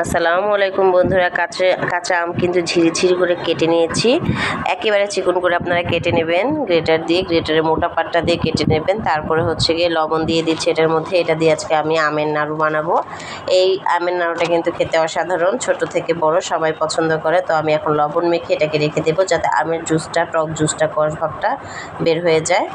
আসসালামু আলাইকুম বন্ধুরা, কাঁচা আম কিন্তু ঝিরিঝিরি করে কেটে নিয়েছি। একেবারে চিকন করে আপনারা কেটে নেবেন, গ্রেটারের মোটা পাটটা দিয়ে কেটে নেবেন। তারপরে হচ্ছে গিয়ে লবণ দিয়ে দিচ্ছি এটার মধ্যে। এটা দিয়ে আজকে আমি আমের নাড়ু বানাবো। এই আমের নাড়ুটা কিন্তু খেতে অসাধারণ, ছোট থেকে বড় সবাই পছন্দ করে। তো আমি এখন লবণ মেখে এটাকে রেখে দেবো যাতে আমের জুসটা, টক জুসটা, কষ ভাবটা বের হয়ে যায়।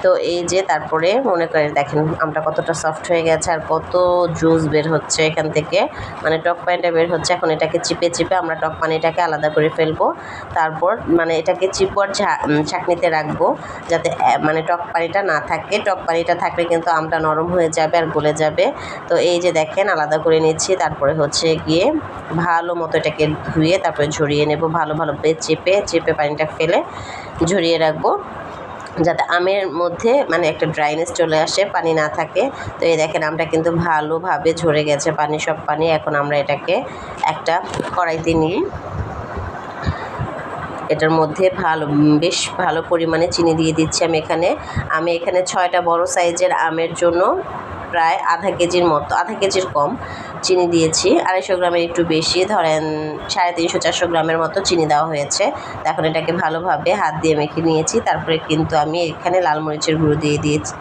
তো এই যে তারপরে মনে করে দেখেন আমটা কতটা সফট হয়ে গেছে আর কত জুস বের হচ্ছে এখান থেকে, মানে টক পানিটা বের হচ্ছে। এখন এটাকে চিপে আমরা টক পানিটাকে আলাদা করে ফেলবো। তারপর মানে এটাকে চিপর ছাঁকনিতে রাখবো যাতে মানে টক পানিটা না থাকে। টক পানিটা থাকলে কিন্তু আমটা নরম হয়ে যাবে আর গলে যাবে। তো এই যে দেখেন আলাদা করে নিচ্ছি। তারপরে হচ্ছে গিয়ে ভালো মতো এটাকে ধুয়ে তারপরে ঝরিয়ে নেব। ভালো চেপে পানিটা ফেলে ঝরিয়ে রাখবো যাতে আমের মধ্যে মানে একটা ড্রাইনেস চলে আসে, পানি না থাকে। তো এই দেখেন আমটা কিন্তু ভালোভাবে ঝরে গেছে সব পানি। এখন আমরা এটাকে একটা কড়াইতে নিয়ে এটার মধ্যে বেশ ভালো পরিমাণে চিনি দিয়ে দিচ্ছি। আমি এখানে 6টা বড় সাইজের আমের জন্য প্রায় আধা কেজির কম চিনি দিয়েছি। 250 গ্রামের একটু বেশি, ধরেন 350-400 গ্রামের মতো চিনি দেওয়া হয়েছে। এখন এটাকে ভালোভাবে হাত দিয়ে মেখে নিয়েছি। তারপরে কিন্তু আমি এখানে লাল মরিচের গুঁড়ো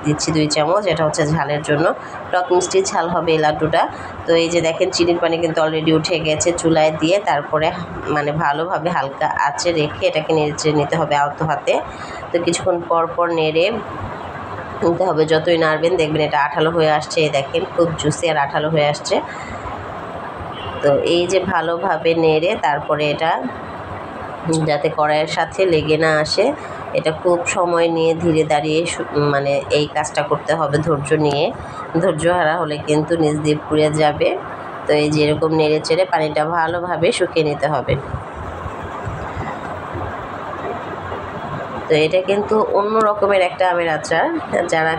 দিচ্ছি 2 চামচ। এটা হচ্ছে ঝালের জন্য, টক মিষ্টি ঝাল হবে এই লাড্ডুটা। তো এই যে দেখেন চিনির পানি কিন্তু অলরেডি উঠে গেছে চুলায় দিয়ে। তারপরে মানে ভালোভাবে হালকা আঁচে রেখে এটাকে নেড়ে নিতে হবে আলতো হাতে। তো কিছুক্ষণ পর নেড়ে নিতে হবে। যতই নাড়বেন দেখবেন এটা আঠালো হয়ে আসছে। দেখেন খুব জুসি আর আঠালো হয়ে আসছে। তো এই যে ভালোভাবে নেড়ে তারপরে এটা যাতে কড়াইয়ের সাথে লেগে না আসে, এটা খুব সময় নিয়ে ধীরে দাঁড়িয়ে মানে এই কাজটা করতে হবে ধৈর্য হারা হলে কিন্তু নিচ দিয়ে পুড়ে যাবে। তো এই যে এরকম নেড়ে চেড়ে পানিটা ভালোভাবে শুকিয়ে নিতে হবে। তো এটা কিন্তু অন্য রকমের একটা আমের আচার। যারা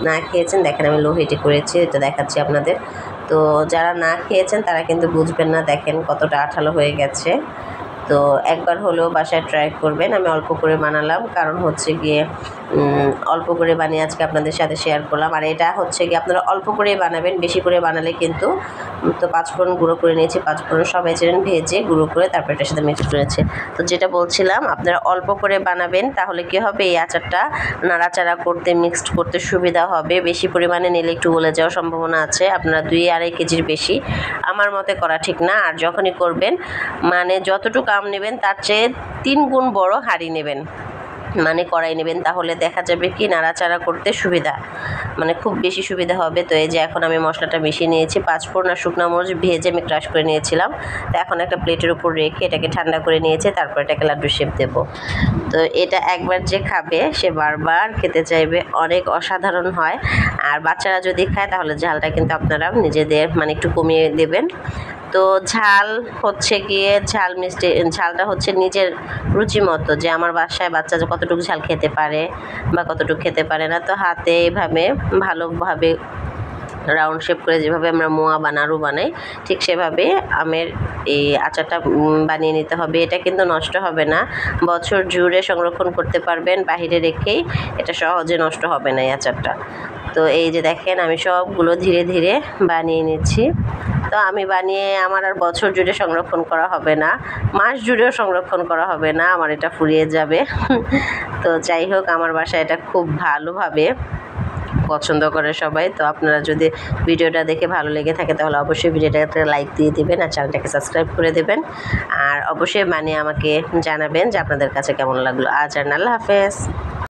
না খেয়েছেন দেখেন আমি লো হিটে করেছি, এটা দেখাচ্ছি আপনাদের। তো যারা না খেয়েছেন তারা কিন্তু বুঝবেন না, দেখেন কতটা আঠালো হয়ে গেছে। তো একবার হলেও বাসায় ট্রাই করবেন। আমি অল্প করে বানালাম, কারণ হচ্ছে গিয়ে অল্প করে বানিয়ে আজকে আপনাদের সাথে শেয়ার করলাম। আর এটা হচ্ছে গিয়ে আপনারা অল্প করেই বানাবেন, বেশি করে বানালে কিন্তু তো 5 ফোড়ন গুঁড়ো করে নিয়েছি। 5 ফোড়ন সবাই চেনেন, ভেজে গুঁড়ো করে তারপর এটার সাথে মিক্স করেছে। তো যেটা বলছিলাম আপনারা অল্প করে বানাবেন, তাহলে কী হবে এই আচারটা নাড়াচাড়া করতে, মিক্সড করতে সুবিধা হবে। বেশি পরিমাণে নিলে একটু গলে যাওয়ার সম্ভাবনা আছে। আপনারা 2-2.5 কেজির বেশি আমার মতে করা ঠিক না। আর যখনই করবেন মানে যতটুকু আম নেবেন তার চেয়ে 3 গুণ বড় হাঁড়ি নেবেন, মানে কড়াই নেবেন, তাহলে দেখা যাবে কি নাড়াচাড়া করতে সুবিধা, মানে খুব বেশি সুবিধা হবে। তো এই যে এখন আমি মশলাটা মিশিয়ে নিয়েছি। 5 ফোড়ন আর শুকনো মরিচ ভেজে আমি ক্রাশ করে নিয়েছিলাম। তো এখন একটা প্লেটের উপর রেখে এটাকে ঠান্ডা করে নিয়েছি। তারপর এটাকে লাড্ডু শেপ দেবো। তো এটা একবার যে খাবে সে বারবার খেতে চাইবে, অনেক অসাধারণ হয়। আর বাচ্চারা যদি খায় তাহলে ঝালটা কিন্তু আপনারা নিজেদের মানে একটু কমিয়ে দেবেন। তো ঝাল হচ্ছে গিয়ে ঝালটা হচ্ছে নিজের রুচি মতো, যে আমার বাসায় বাচ্চা কতটুকু ঝাল খেতে পারে বা কতটুকু খেতে পারে না। তো হাতে এইভাবে ভালোভাবে রাউন্ড শেপ করে যেভাবে আমরা মোয়া বা নাড়ু বানাই ঠিক সেভাবে আমের এই আচারটা বানিয়ে নিতে হবে। এটা কিন্তু নষ্ট হবে না, বছর জুড়ে সংরক্ষণ করতে পারবেন বাহিরে রেখেই, এটা সহজে নষ্ট হবে না এই আচারটা। তো এই যে দেখেন আমি সবগুলো ধীরে ধীরে বানিয়ে নিচ্ছি। তো আমি বানিয়ে আমার আর বছর জুড়ে সংরক্ষণ করা হবে না, মাস জুড়েও সংরক্ষণ করা হবে না, আমার এটা ফুরিয়ে যাবে। তো যাই হোক, আমার বাসায় এটা খুব ভালোভাবে পছন্দ করে সবাই। তো আপনারা যদি ভিডিওটা দেখে ভালো লেগে থাকে তাহলে অবশ্যই ভিডিওটাতে লাইক দিয়ে দেবেন আর চ্যানেলটাকে সাবস্ক্রাইব করে দেবেন। আর অবশ্যই বানিয়ে আমাকে জানাবেন যে আপনাদের কাছে কেমন লাগলো। আজ আর আল্লাহ হাফেজ।